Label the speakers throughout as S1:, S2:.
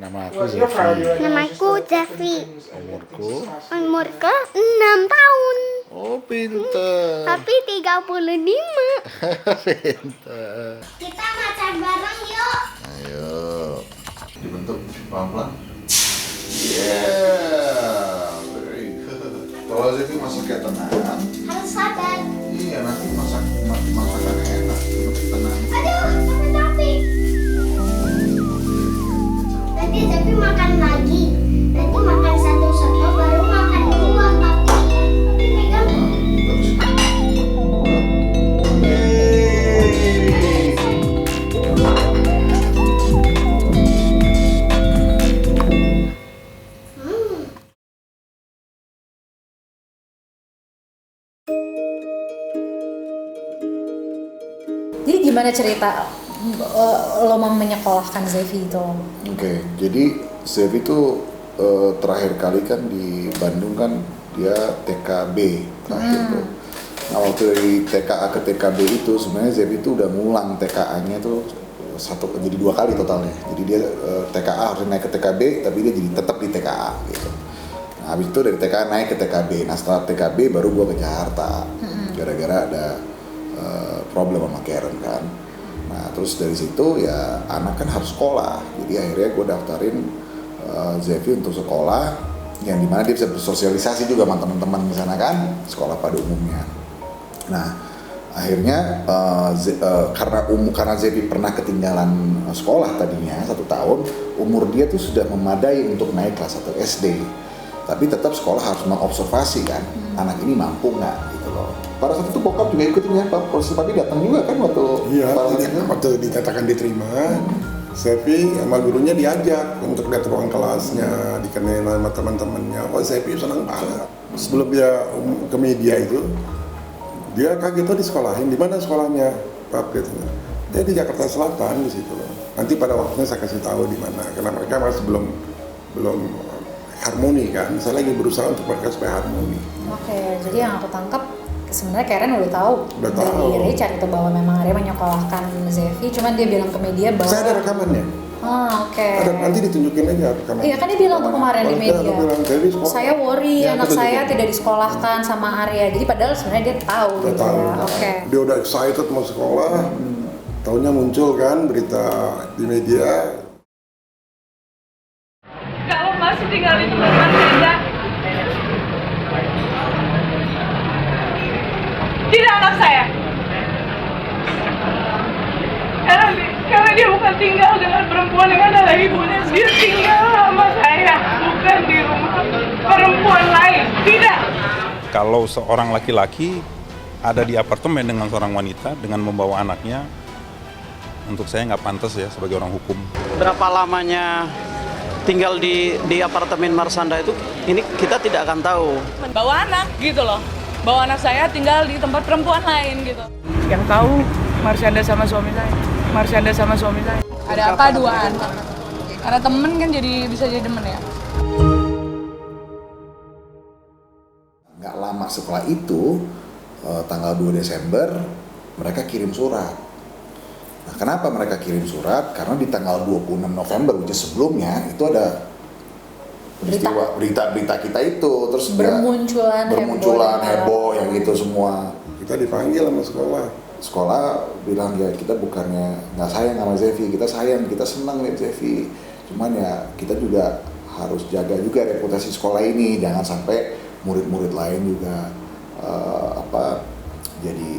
S1: Nama aku Zefi.
S2: Namaku Zefi.
S1: Umurku
S2: 6 tahun.
S1: Oh, pinter.
S2: Tapi 35.
S1: Pinter.
S2: Kita makan bareng yuk.
S1: Ayo. Dibentuk pelan-pelan. Yeah, very good. Kalau Zefi masaknya tenang.
S2: Harus sabar.
S1: Iya, nanti masakan enak. Tenang.
S2: Aduh, capek. Nanti Zefi makan lagi. Nanti makan satu-satu baru makan dua, tapi pegang.
S3: Jadi gimana cerita lo mau menyekolahkan Zefi itu?
S1: Oke, jadi Zefi itu terakhir kali kan di Bandung kan dia TKB terakhir tuh. Nah waktu dari TKA ke TKB itu sebenarnya Zefi itu udah ngulang TKA-nya tuh jadi 2 kali totalnya. Jadi dia TKA harus naik ke TKB, tapi dia jadi tetap di TKA gitu. Nah, habis itu dari TKA naik ke TKB. Nah setelah TKB baru gua ke Jakarta, gara-gara ada problem sama Karen kan. Nah terus dari situ ya anak kan harus sekolah, jadi akhirnya gue daftarin Zefi untuk sekolah yang dimana dia bisa bersosialisasi juga sama teman-teman di sana kan, sekolah pada umumnya. Nah akhirnya karena Zefi pernah ketinggalan sekolah tadinya 1 tahun, umur dia tuh sudah memadai untuk naik kelas 1 SD, tapi tetap sekolah harus mengobservasi kan, anak ini mampu nggak gitu loh. Pada saat itu bokap juga ikutin ya, proses papi datang juga kan waktu
S4: waktu dikatakan diterima, Zefi sama gurunya diajak untuk lihat ruang kelasnya, dikenalin sama teman-temannya. Oh, Zefi senang banget. Sebelum dia ke media itu, dia kaget tuh disekolahin. Di mana sekolahnya, Pak? Dia di Jakarta Selatan di situ loh. Nanti pada waktunya saya kasih tahu di mana, karena mereka masih belum harmoni kan. Saya lagi berusaha untuk mereka supaya harmoni.
S3: Oke, jadi yang aku tangkap sebenarnya Karen udah tahu dari Richard itu bahwa memang Arya menyekolahkan Zefi, cuman dia bilang ke media bahwa
S4: saya ada rekamannya.
S3: Oke.
S4: Nanti ditunjukin aja rekamannya.
S3: Iya kan dia bilang tuh kemarin di media. Saya worry
S4: ya,
S3: anak saya tidak disekolahkan sama Arya. Jadi padahal sebenarnya dia tahu gitu ya. Oke.
S4: Dia udah excited mau sekolah. Taunya muncul kan berita di media.
S5: Kalau masih tinggal di tempat beda, tidak anak saya. Karena dia bukan tinggal dengan perempuan yang adalah ibunya. Dia tinggal sama saya, bukan di rumah perempuan lain. Tidak.
S6: Kalau seorang laki-laki ada di apartemen dengan seorang wanita dengan membawa anaknya, untuk saya nggak pantas ya sebagai orang hukum.
S7: Berapa lamanya tinggal di apartemen Marsanda itu, ini kita tidak akan tahu.
S5: Bawa anak gitu loh. Bawa anak saya tinggal di tempat perempuan lain gitu. Yang tahu Marsanda sama suami saya. Marsanda sama suami saya. Ada apa 2 anak? Karena temen kan bisa jadi demen ya.
S1: Nggak lama setelah itu, tanggal 2 Desember, mereka kirim surat. Nah, kenapa mereka kirim surat? Karena di tanggal 26 November, which is sebelumnya, itu ada peristiwa berita kita itu. Terus bermunculan heboh yang itu semua.
S4: Kita dipanggil sama
S1: Sekolah bilang ya kita bukannya nggak sayang sama Zefi, kita sayang, kita senang lihat Zefi. Cuman ya kita juga harus jaga juga reputasi sekolah ini, jangan sampai murid-murid lain juga jadi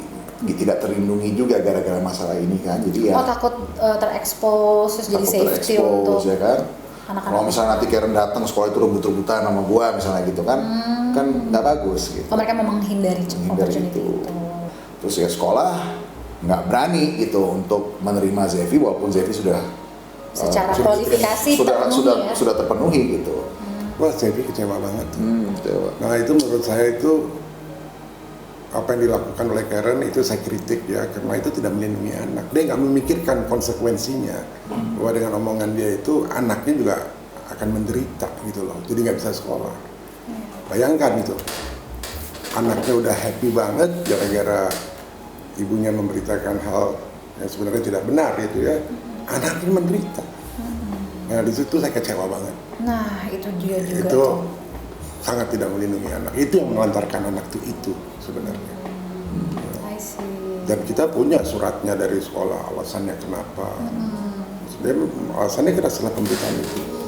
S1: tidak terlindungi juga gara-gara masalah ini kan. Jadi ya
S3: takut terekspos terus jadi safety untuk
S1: ya kan.
S3: anak-anak.
S1: Kalau misalnya nanti Karen datang sekolah itu rebut-rebutan sama gua misalnya gitu kan, kan nggak bagus gitu.
S3: Mereka mau menghindari opportunity itu.
S1: Terus ya sekolah nggak berani gitu untuk menerima Zefi walaupun Zefi sudah
S3: secara kualifikasi
S1: sudah terpenuhi gitu.
S4: Wah, Zefi kecewa banget.
S1: Kecewa.
S4: Nah itu menurut saya itu apa yang dilakukan oleh Karen itu saya kritik ya, karena itu tidak melindungi anak. Dia nggak memikirkan konsekuensinya bahwa dengan omongan dia itu anaknya juga akan menderita gitu loh. Jadi nggak bisa sekolah. Bayangkan itu, anaknya udah happy banget gara-gara ibunya memberitakan hal yang sebenarnya tidak benar gitu ya, anaknya menderita. Nah di situ saya kecewa banget.
S3: Nah itu dia juga
S4: Itu
S3: tuh.
S4: sangat tidak melindungi anak. Itu yang melantarkan anak itu sebenarnya.
S3: I see.
S4: Dan kita punya suratnya dari sekolah alasannya kenapa. Dan alasannya kita salah pemberitaan itu.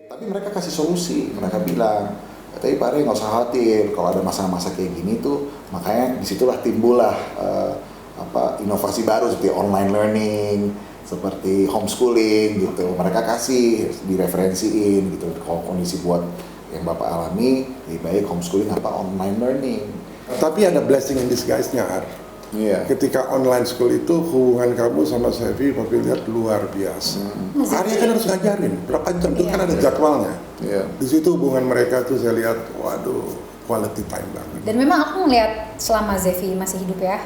S1: Tapi mereka kasih solusi, mereka bilang, tapi Pak Rey nggak usah khawatir kalau ada masa-masa kayak gini tuh, makanya disitulah timbullah inovasi baru seperti online learning, seperti homeschooling gitu. Mereka kasih direferensiin gitu. Kalau kondisi buat yang Bapak alami, lebih baik homeschooling apa online learning.
S4: Tapi ada blessing in disguise-nya, Ar.
S1: Iya.
S4: Ketika online school itu hubungan kamu sama Sevi, Papi lihat luar biasa. Arya kan harus ngajarin berapa jam itu kan ada jadwalnya.
S1: Iya.
S4: Di situ hubungan mereka tuh saya lihat, waduh, quality time banget.
S3: Dan memang aku ngeliat selama Zevi masih hidup ya,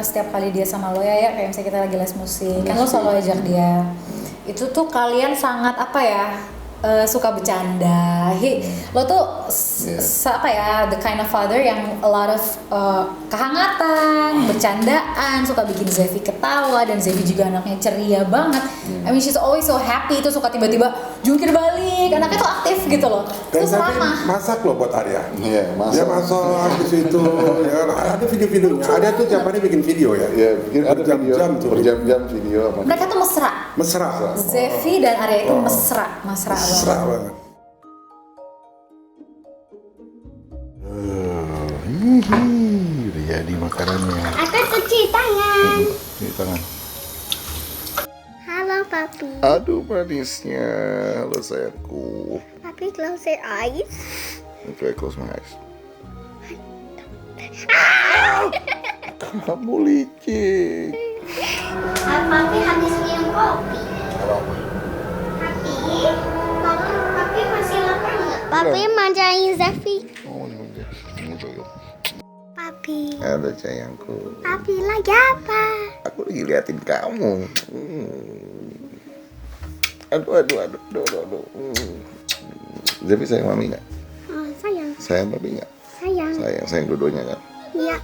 S3: setiap kali dia sama lo ya kayak misalnya kita lagi les musik, kan lo selalu ajak dia. Itu tuh kalian sangat suka bercanda. Lo tuh the kind of father yang a lot of kehangatan, bercandaan, suka bikin Zevi ketawa, dan Zevi juga anaknya ceria banget. I mean she's always so happy, itu suka tiba-tiba jungkir balik, anaknya tuh aktif gitu loh.
S4: Dan
S3: Terus
S4: Sevi
S3: ramah.
S4: masak loh buat Arya.
S1: Iya,
S4: Dia masak di situ. Ya, ada video-videonya. Arya tuh tiap hari bikin video ya.
S1: Iya, bikin ada video,
S4: Berjam-jam tuh.
S1: berjam-jam video sama
S3: Mereka tuh mesra.
S4: Mesra.
S3: Zevi dan Arya itu mesra
S4: Mesra
S3: banget.
S4: banget.
S1: udah jadi makanannya.
S2: Aku cuci tangan.
S1: Di tangan.
S2: Halo papi.
S1: Aduh manisnya, halo sayangku.
S2: Papi close your eyes.
S1: Okay, close my eyes. Kamu licik.
S2: Papi habis minum kopi. Papi masih lapar nggak? Papi manjain Zevi.
S1: Oh, ini juga.
S2: Papi.
S1: Halo sayangku.
S2: Papi lagi apa?
S1: Aku lagi liatin kamu. Aduh. Zevi sayang mami nggak?
S2: Oh, sayang.
S1: Sayang mami nggak?
S2: Sayang.
S1: Sayang dua-duanya kan?
S2: Iya.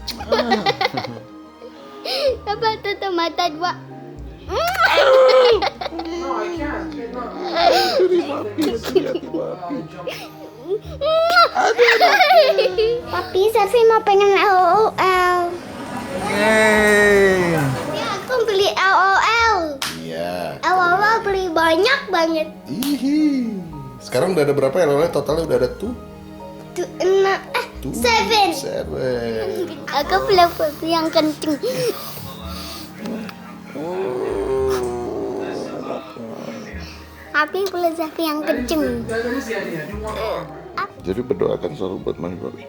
S2: Papa tutup mata dua. Papi, Zevi mau pengen LOL. Ya, aku beli LOL.
S1: Iya.
S2: LOL beli banyak banget.
S1: Ihi. Sekarang udah ada berapa ya? Totalnya udah ada
S2: Seven.
S1: 7.
S2: Aku belum papi yang kenceng. Papi belum Zevi yang kenceng.
S1: Jadi berdoakan selalu buat mami papi.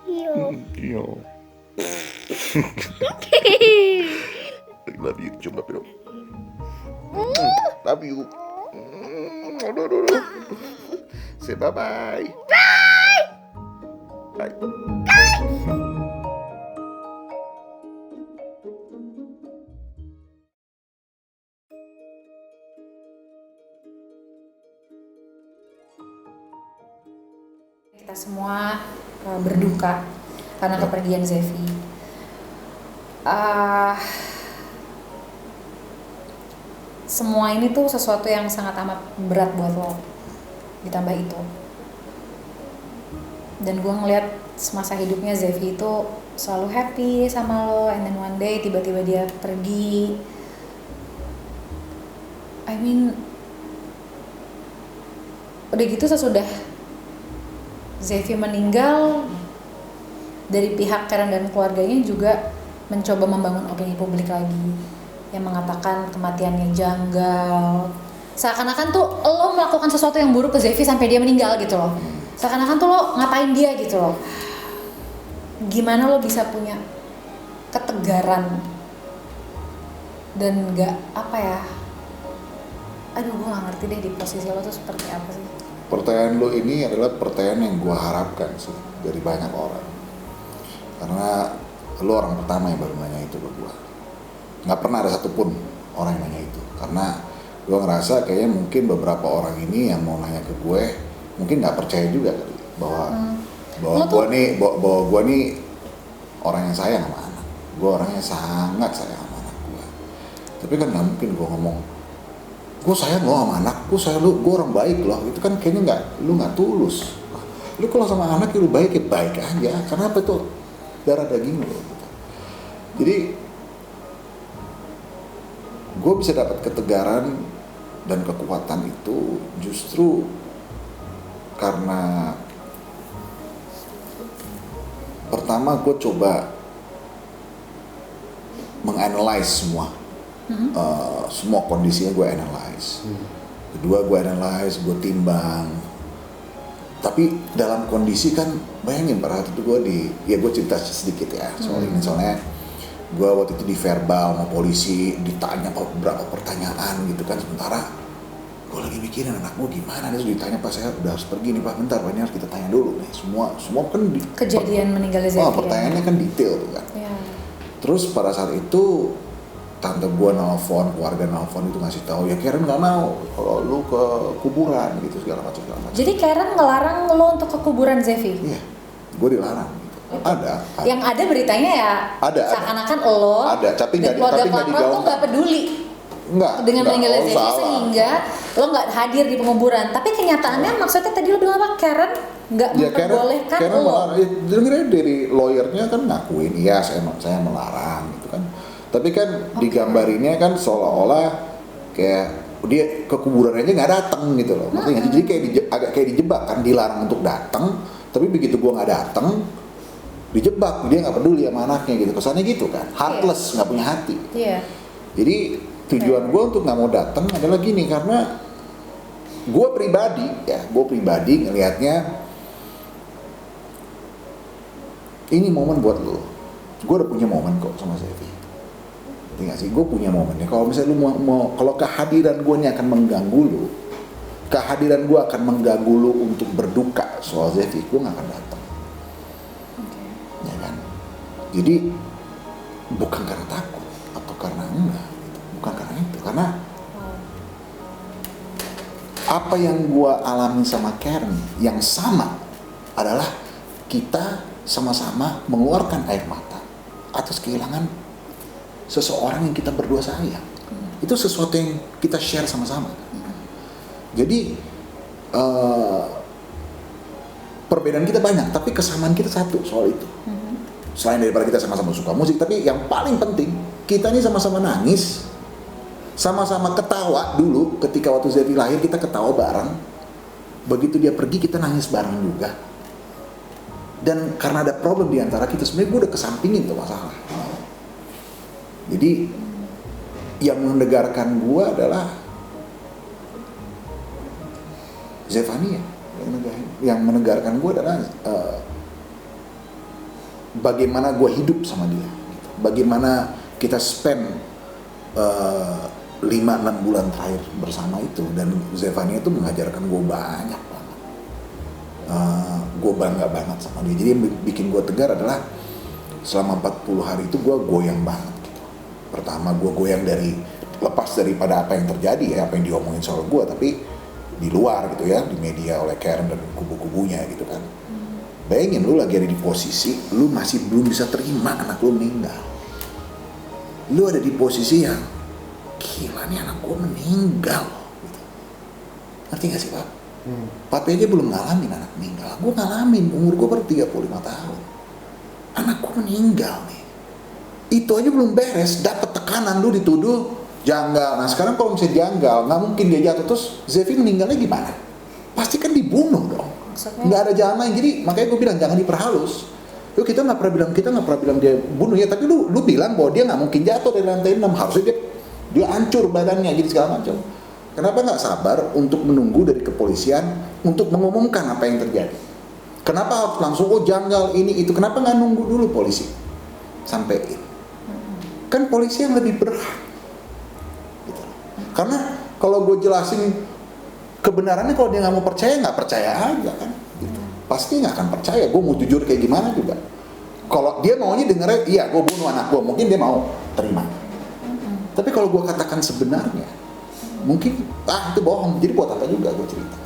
S1: Iya. Love you, cium papi dong. Love you. Aduh. Say bye-bye. Bye.
S3: Kita semua berduka karena kepergian Zevi. Semua ini tuh sesuatu yang sangat amat berat buat lo, ditambah itu. Dan gue ngeliat semasa hidupnya Zevi itu selalu happy sama lo, and then one day tiba-tiba dia pergi. I mean, udah gitu sesudah Zevi meninggal, dari pihak Karen dan keluarganya juga mencoba membangun opini publik lagi yang mengatakan kematiannya janggal. Seakan-akan tuh lo melakukan sesuatu yang buruk ke Zevi sampai dia meninggal gitu loh. Seakan-akan tuh lo ngapain dia gitu loh. Gimana lo bisa punya ketegaran dan gak aduh gue gak ngerti deh di posisi lo tuh seperti apa sih.
S1: Pertanyaan lo ini adalah pertanyaan yang gue harapkan sih dari banyak orang. Karena lo orang pertama yang baru nanya itu ke gue. Nggak pernah ada satupun orang yang nanya itu. Karena Gue ngerasa kayaknya mungkin beberapa orang ini yang mau nanya ke gue mungkin nggak percaya juga kali bahwa gue nih orang yang sayang sama anak. Gue orang yang sangat sayang sama anak gue. Tapi kan nggak mungkin gue ngomong gue sayang lo sama anak, gue sayang lo, gue orang baik loh. Itu kan kayaknya lu nggak tulus. Lu kalau sama anak lu baik ya baik aja. Karena apa itu darah daging lo. Gitu. Jadi gue bisa dapat ketegaran dan kekuatan itu justru karena pertama gue coba menganalize semua kondisinya gue analyze. Kedua gue analyze, gue timbang. Tapi dalam kondisi kan bayangin pada waktu itu gue cerita sedikit ya soal ini. Soalnya gue waktu itu di verbal sama polisi, ditanya beberapa pertanyaan gitu kan. Sementara gue lagi mikirin anak gue gimana. Terus ditanya pas saya udah harus pergi nih Pak, bentar Pak, ini harus kita tanya dulu nih. Semua kan
S3: kejadian meninggalnya Zefi.
S1: Pertanyaannya kan detail tuh kan.
S3: Ya.
S1: Terus pada saat itu tante gue nelfon, keluarga nelfon itu ngasih tahu ya Karen nggak mau kalau lu ke kuburan gitu segala macam.
S3: Jadi Karen ngelarang lo untuk ke kuburan Zefi?
S1: Iya, gue dilarang. Gitu. Ada.
S3: Yang ada beritanya ya.
S1: Ada.
S3: Seakan-akan lo.
S1: Ada, tapi nggak
S3: digaungkan. Tuh nggak peduli.
S1: Enggak.
S3: Dengan meninggalnya Zefi sehingga lo nggak hadir di penguburan. Tapi kenyataannya maksudnya tadi lo bilang apa? Karen nggak memperbolehkan
S1: Karen
S3: lo.
S1: Dengerin dari lawyernya kan ngakuin, iya saya melarang gitu kan. Tapi kan digambarinnya kan seolah-olah kayak dia ke kuburan aja nggak datang gitu loh. Maksudnya jadi kayak agak kayak dijebak kan, dilarang untuk datang. Tapi begitu gua nggak datang, dijebak, dia nggak peduli sama anaknya gitu. Kesannya gitu kan, heartless, nggak punya hati.
S3: Iya.
S1: Jadi tujuan gua untuk nggak mau datang adalah gini, karena gua pribadi ngelihatnya ini momen buat lo. Gue udah punya momen kok sama Zefi. Nggak sih, gue punya momennya. Kalau misalnya lu mau kalau kehadiran gue ini akan mengganggu lu, kehadiran gue akan mengganggu lu untuk berduka soal Zefi, gue nggak akan datang. Ya kan? Jadi bukan karena takut atau karena enggak, gitu. Bukan karena itu, karena apa yang gue alami sama Karen yang sama adalah kita sama-sama mengeluarkan air mata atas kehilangan seseorang yang kita berdua sayang. Itu sesuatu yang kita share sama-sama. Jadi perbedaan kita banyak, tapi kesamaan kita satu soal itu. Selain daripada kita sama-sama suka musik, tapi yang paling penting kita ini sama-sama nangis, sama-sama ketawa dulu ketika waktu Zefi lahir, kita ketawa bareng. Begitu dia pergi kita nangis bareng juga. Dan karena ada problem di antara kita, sebenarnya gue udah kesampingin tuh masalah. Jadi yang menegarkan gue adalah Zefania. Yang menegarkan gue adalah bagaimana gue hidup sama dia, bagaimana kita spend 5-6 bulan terakhir bersama itu. Dan Zefania itu mengajarkan gue banyak banget. Gue bangga banget sama dia. Jadi yang bikin gue tegar adalah selama 40 hari itu gue goyang banget gitu. Pertama gue goyang lepas daripada apa yang terjadi ya, apa yang diomongin soal gue, tapi di luar gitu ya, di media oleh Karen dan kubu-kubunya gitu kan. Bayangin lu lagi ada di posisi lu masih belum bisa terima anak lu meninggal. Lu ada di posisi yang gila nih anak gue meninggal gitu. Ngerti gak sih Pak? Papi aja belum ngalamin anak meninggal. Gue ngalamin, umur gue baru 35 tahun. Anak gue meninggal nih. Itu aja belum beres, dapat tekanan, lu dituduh janggal. Nah sekarang kalau misalnya janggal, nggak mungkin dia jatuh, terus Zefi meninggalnya gimana? Pasti kan dibunuh dong. Nggak ada jalan lain. Jadi makanya gue bilang jangan diperhalus. Kita nggak pernah bilang dia bunuh ya, tapi lu bilang bahwa dia nggak mungkin jatuh dari lantai 6. Harusnya dia hancur badannya, jadi segala macam. Kenapa nggak sabar untuk menunggu dari kepolisian untuk mengumumkan apa yang terjadi? Kenapa harus langsung janggal ini itu? Kenapa nggak nunggu dulu polisi sampein? Kan polisi yang lebih berhak. Gitu. Karena kalau gue jelasin kebenarannya, kalau dia nggak mau percaya, nggak percaya aja kan. Gitu. Pasti nggak akan percaya. Gue mau jujur kayak gimana juga. Kalau dia maunya dengernya, iya gue bunuh anak gue, mungkin dia mau terima. Tapi kalau gue katakan sebenarnya, Mungkin itu bohong, jadi buat apa juga gue cerita.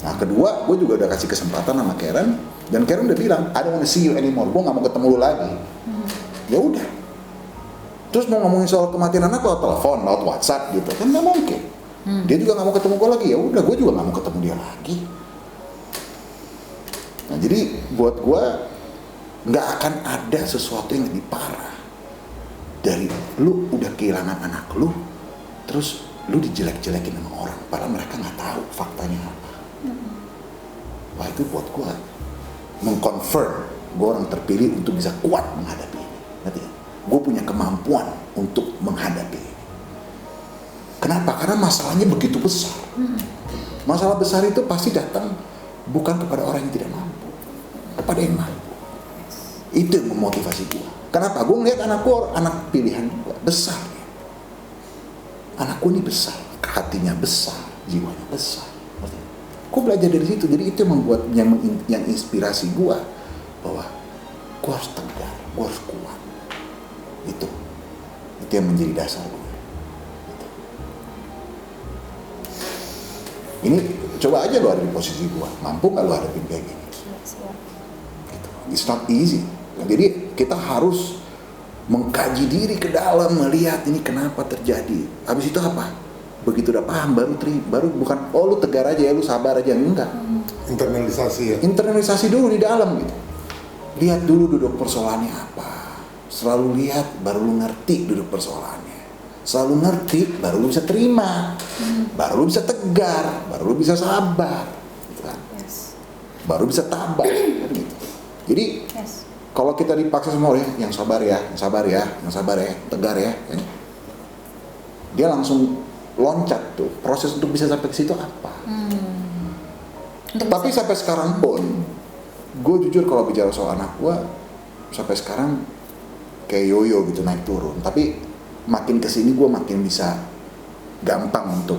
S1: Nah kedua, gue juga udah kasih kesempatan sama Karen, dan Karen udah bilang, I don't wanna see you anymore, gue gak mau ketemu lu lagi. Ya udah. Terus mau ngomongin soal kematian anak lewat telepon, lewat WhatsApp gitu, kan gak mungkin. Dia juga gak mau ketemu gue lagi, ya udah, gue juga gak mau ketemu dia lagi. Nah jadi buat gue nggak akan ada sesuatu yang lebih parah dari lu udah kehilangan anak lu, terus lu dijelek-jelekin sama orang, padahal mereka nggak tahu faktanya apa. Wah itu buat gue mengconfirm gue orang terpilih untuk bisa kuat menghadapi ini. Ngerti ya? Gue punya kemampuan untuk menghadapi ini. Kenapa? Karena masalahnya begitu besar. Masalah besar itu pasti datang bukan kepada orang yang tidak mampu, kepada yang mampu. Itu yang memotivasi gue. Kenapa? Gue ngeliat anak gue anak pilihan gue, besar ya. Anakku ini besar, hatinya besar, jiwanya besar. Gue belajar dari situ, jadi itu yang membuat yang inspirasi gue bahwa gue harus tegar, gue harus kuat. Itu yang menjadi dasar gue. Ini coba aja lo ada di posisi gue, mampu nggak lo hadapin kayak gini? Gitu. It's not easy. Jadi kita harus mengkaji diri ke dalam, melihat ini kenapa terjadi. Habis itu apa? Begitu udah paham baru bukan lu tegar aja ya, lu sabar aja, enggak.
S4: Internalisasi ya.
S1: Internalisasi dulu di dalam gitu. Lihat dulu duduk persoalannya apa. Selalu lihat baru lu ngerti duduk persoalannya. Selalu ngerti baru lu bisa terima. Baru lu bisa tegar, baru lu bisa sabar gitu kan. Baru bisa tabah gitu. Jadi kalau kita dipaksa semua yang sabar ya, tegar ya, dia langsung loncat tuh. Proses untuk bisa sampai ke situ apa? Tapi sampai sekarang pun, gue jujur kalau bicara soal anak gue, sampai sekarang kayak yoyo gitu naik turun. Tapi makin kesini gue makin bisa gampang untuk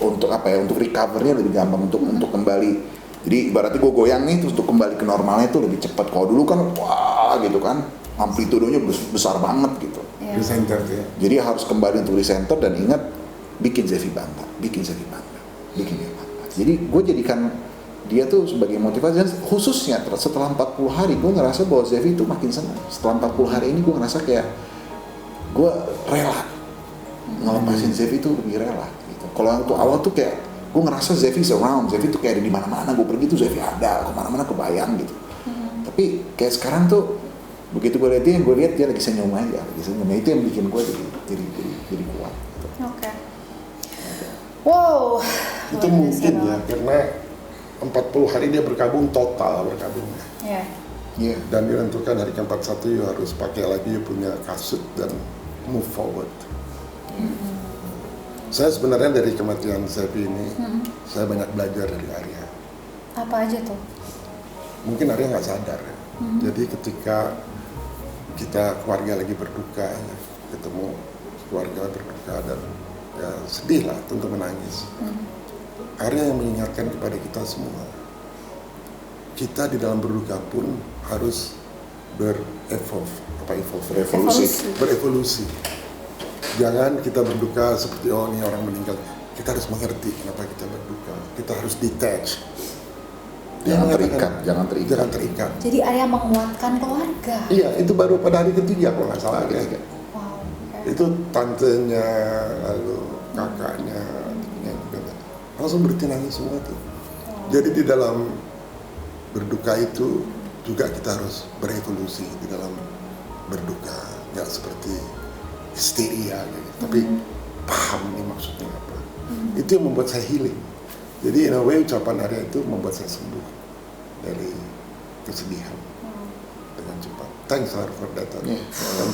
S1: untuk recovernya lebih gampang untuk kembali. Jadi ibaratnya gue goyang nih terus untuk kembali ke normalnya itu lebih cepat. Kalau dulu kan wah gitu kan, amplitudenya besar banget gitu.
S4: Recenter ya.
S1: Jadi harus kembali untuk recenter dan ingat bikin Zevi bangga. Jadi gue jadikan dia tuh sebagai motivasi, dan khususnya setelah 40 hari gue ngerasa bahwa Zevi itu makin senang. Setelah 40 hari ini gue ngerasa kayak gue rela ngelepasin Zevi itu lebih rela gitu. Kalau waktu awal tuh kayak gue ngerasa Zevi surround, Zevi tuh kayak ada di mana-mana, gue pergi tuh Zevi ada, kemana-mana kebayang gitu. Tapi kayak sekarang tuh begitu gue lihat dia lagi senyum aja, itu yang bikin gue jadi kuat. Gitu.
S3: Oke. Wow.
S4: Itu mungkin ya karena 40 hari dia berkabung total berkabungnya.
S1: Iya.
S4: Dan direntukan hari ke-41 you harus pakai lagi you punya kasut dan move forward. Saya sebenarnya dari kematian Zevi ini, saya banyak belajar dari Arya.
S3: Apa aja tuh?
S4: Mungkin Arya nggak sadar ya. Jadi ketika kita keluarga lagi berduka, ya, ketemu keluarga berduka dan ya sedih lah, tentu menangis. Arya yang mengingatkan kepada kita semua, kita di dalam berduka pun harus berevolusi. Jangan kita berduka seperti ini orang meninggal. Kita harus mengerti kenapa kita berduka. Kita harus detach.
S1: Jangan terikat.
S3: Jadi Arya menguatkan keluarga.
S4: Iya, itu baru pada hari ketiga kalau nggak salah ya.
S3: Wow.
S4: Itu tantenya, lalu kakaknya, langsung berhenti nangis semua tuh. Jadi di dalam berduka itu juga kita harus berevolusi di dalam berduka, nggak seperti histeria gitu. Tapi paham ini maksudnya apa. Itu yang membuat saya healing. Jadi in a way ucapan Arya itu membuat saya sembuh dari kesedihan dengan cepat. Thanks for that. Thank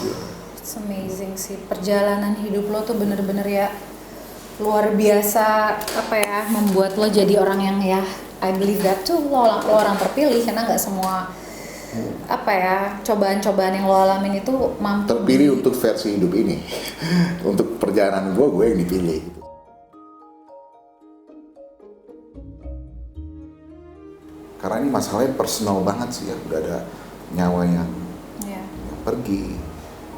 S4: you.
S3: It's amazing sih, perjalanan hidup lo tuh bener-bener ya luar biasa, membuat lo jadi orang yang ya I believe that tuh lo orang terpilih, karena nggak semua cobaan-cobaan yang lo alamin itu mampu
S1: terpilih untuk versi hidup ini. Untuk perjalanan gue yang dipilih gitu. Karena ini masalahnya personal banget sih ya, udah ada nyawa yang pergi,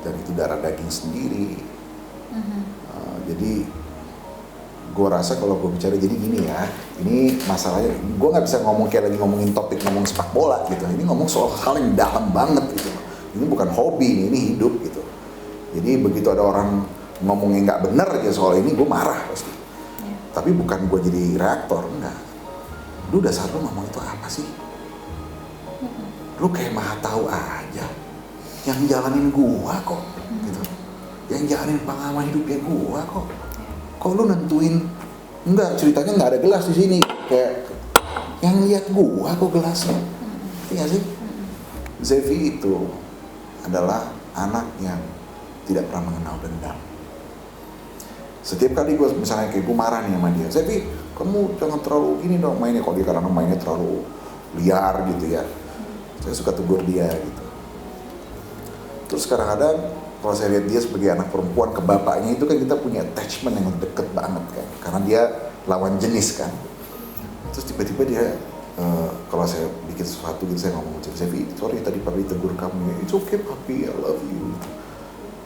S1: dan itu darah daging sendiri. Jadi gue rasa kalau gue bicara jadi gini ya, ini masalahnya gue nggak bisa ngomong kayak lagi ngomongin topik ngomong sepak bola gitu. Ini ngomong soal hal yang dalam banget gitu. Ini bukan hobi, ini hidup gitu. Jadi begitu ada orang ngomongnya nggak bener aja soal ini, gue marah pasti. Tapi bukan gue jadi reaktor, enggak. Lu dasar lu ngomong itu apa sih? Lu kayak maha tahu aja. Yang jalanin gua kok, gitu. Yang jalanin pengalaman hidupnya gua kok. Kok lu nentuin? Enggak, ceritanya nggak ada gelas di sini. Kayak yang lihat gua kok gelasnya. Iya sih. Zevi itu adalah anak yang tidak pernah mengenal dendam. Setiap kali gue misalnya kayak gue marah nih sama dia, Zevi, kamu jangan terlalu gini dong mainnya. Kalau dia karena mainnya terlalu liar gitu ya, saya suka tegur dia gitu. Terus kadang-kadang kalau saya lihat dia sebagai anak perempuan ke bapaknya itu kan kita punya attachment yang deket banget kan, karena dia lawan jenis kan. Terus tiba-tiba dia kalau saya bikin sesuatu gitu, saya ngomong sama Zevi, sorry tadi papi tegur kamu ya, it's okay papi, I love you.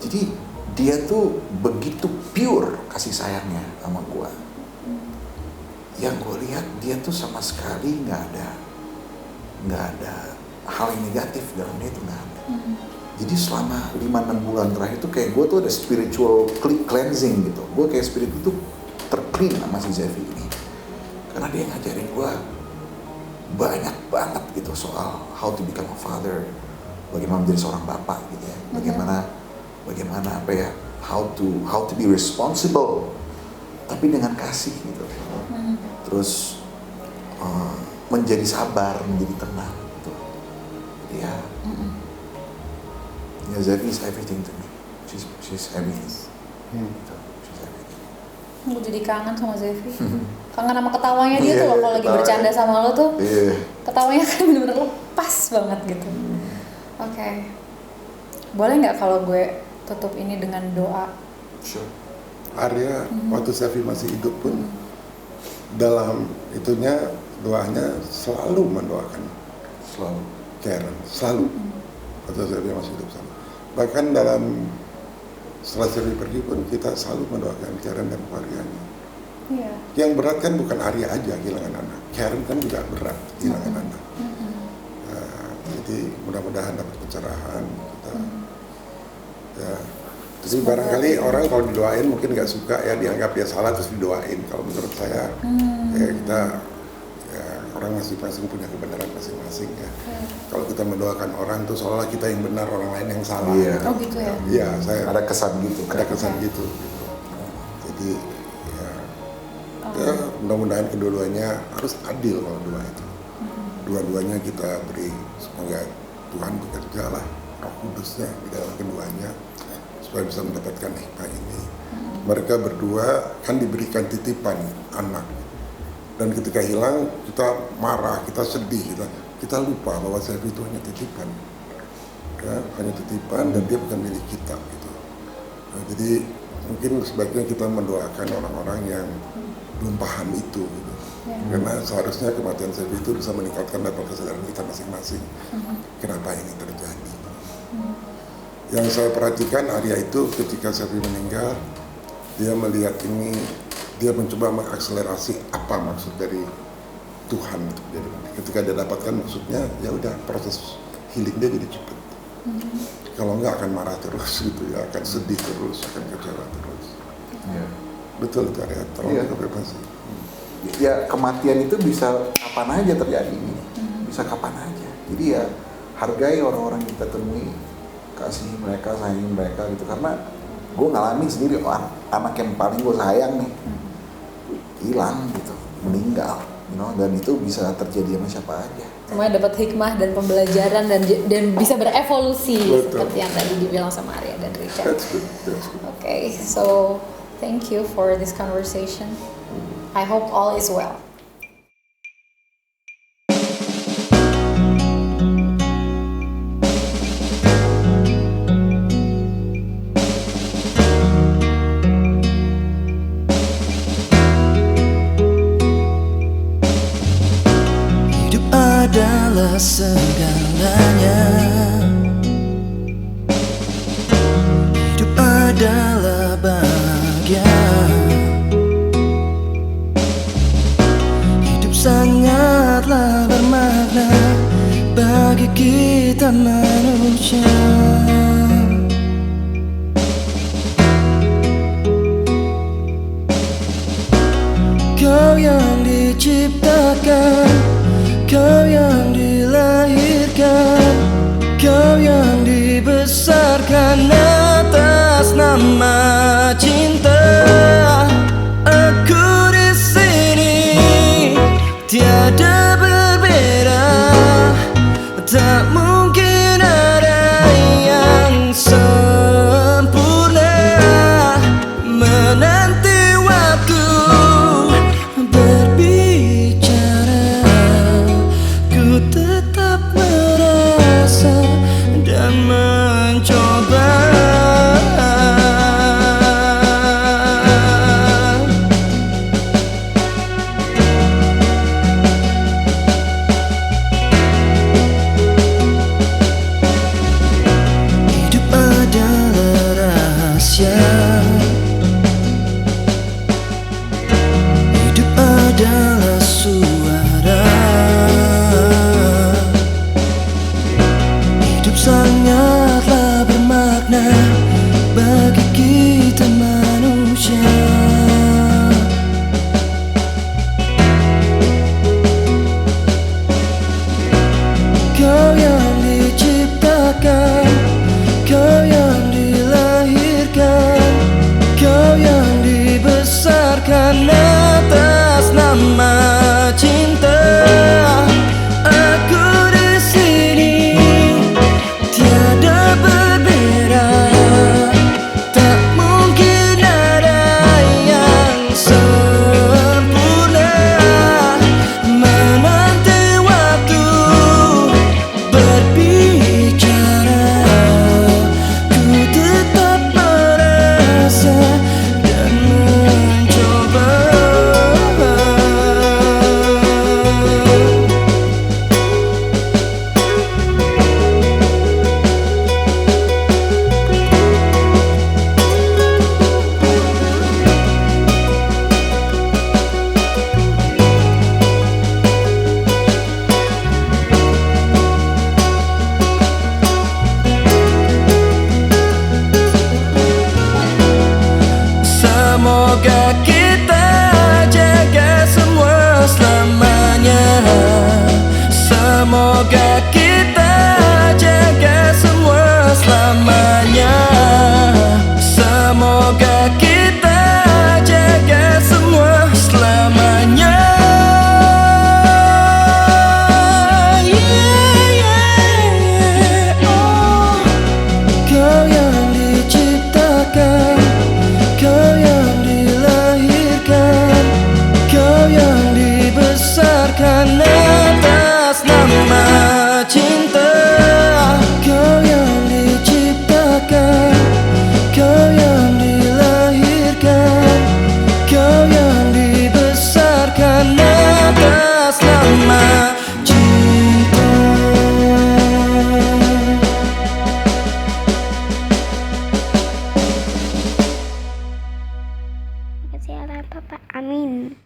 S1: Jadi dia tuh begitu pure kasih sayangnya sama gue. Yang gue lihat dia tuh sama sekali nggak ada hal yang negatif dalam dia itu nggak ada. Jadi selama 5-6 bulan terakhir itu kayak gue tuh ada spiritual cleansing gitu. Gue kayak spirit itu terclean sama si Zevi ini. Karena dia ngajarin gue banyak banget gitu soal how to become a father, bagaimana menjadi seorang bapak gitu ya, bagaimana apa ya, how to be responsible tapi dengan kasih gitu. Terus menjadi sabar, menjadi tenang gitu. Ya Zevi is everything to me. She's everything. Gitu. She's everything.
S3: Gue jadi kangen sama Zevi. Kangen sama ketawanya dia tuh loh, kalau lagi bercanda sama lo tuh. Ketawanya kan bener-bener lepas banget gitu. Oke. Boleh nggak kalau gue tutup ini dengan doa?
S4: Sure. Arya waktu Zevi masih hidup pun dalam itunya doanya selalu mendoakan Karen, selalu. Waktu Zevi masih hidup sama. Bahkan dalam setelah Zevi pergi pun kita selalu mendoakan Karen dan keluarganya.
S3: Iya.
S4: Yang berat kan bukan Arya aja kehilangan anak, Karen kan juga berat kehilangan anak. Jadi mudah-mudahan dapat pencerahan kita. Ya. Jadi barangkali orang kalau didoain mungkin nggak suka ya, dianggap ya salah terus didoain. Kalau menurut saya ya kita ya orang masing-masing punya kebenaran masing-masing ya. Kalau kita mendoakan orang itu seolah kita yang benar, orang lain yang salah.
S3: Oh gitu ya.
S4: Iya, saya
S1: ada kesan gitu.
S4: Gitu. Jadi ya mudah-mudahan kedua-duanya harus adil kalau dua itu. Dua-duanya kita beri, semoga Tuhan bekerja lah Roh Kudusnya di dalam keduanya supaya bisa mendapatkan hikmah ini. Mereka berdua kan diberikan titipan anak, dan ketika hilang kita marah, kita sedih, kita lupa bahwa Zevi itu hanya titipan, ya, hanya titipan dan dia bukan milik kita gitu. Nah, jadi mungkin sebaiknya kita mendoakan orang-orang yang belum paham itu gitu. Karena seharusnya kematian Zevi itu bisa meningkatkan level kesadaran kita masing-masing. Kenapa ini terjadi? Yang saya perhatikan Arya itu ketika Zevi meninggal, dia melihat ini, dia mencoba mengakselerasi apa maksud dari Tuhan. Jadi ketika dia dapatkan maksudnya, ya udah proses healing dia jadi cepat. Kalau enggak akan marah terus gitu ya, akan sedih terus, akan kecewa terus. Betul itu Arya, tolong kebebasan.
S1: Ya kematian itu bisa kapan aja terjadi, bisa kapan aja. Jadi ya hargai orang-orang yang kita temui, kasih mereka, sayangi mereka gitu. Karena gue ngalamin sendiri anak yang paling gue sayang nih hilang gitu, meninggal, dan itu bisa terjadi sama siapa aja.
S3: Semuanya dapat hikmah dan pembelajaran dan bisa berevolusi.
S4: Betul.
S3: Seperti yang tadi dibilang sama Arya dan Richard.
S4: That's good.
S3: Okay, so thank you for this conversation. I hope all is well.
S8: Hidup adalah segalanya. Hidup adalah sangatlah bermakna bagi kita manusia. Kau yang diciptakan, kau yang dilahirkan, kau yang dibesarkan atas nama cinta. Aku di sini tiada berbeda, tak mungkin ada yang sempurna. Menanti waktu berbicara, ku tetap merasa dan mencoba. Hidup adalah rahasia, hidup adalah suara, hidup sangatlah bermakna bagi kita manusia. Kau yang diciptakan, kau yang dilahirkan, kau yang dibesarkan atas nama cinta. Aku di sini tiada berbeda, tak mungkin ada yang sempurna. Menanti waktu berbicara, ku tetap merasa dan mencoba. Semoga kita jaga semua selamanya. Semoga kita jaga semua selamanya. Semoga kita jaga semua selamanya. Oh. Kau yang diciptakan, kau yang dilahirkan, kau yang dibesarkan atas nama cinta. Kau yang diciptakan, kau yang dilahirkan, kau yang dibesarkan atas nama cinta.
S2: Makasih Allah Papa, amin.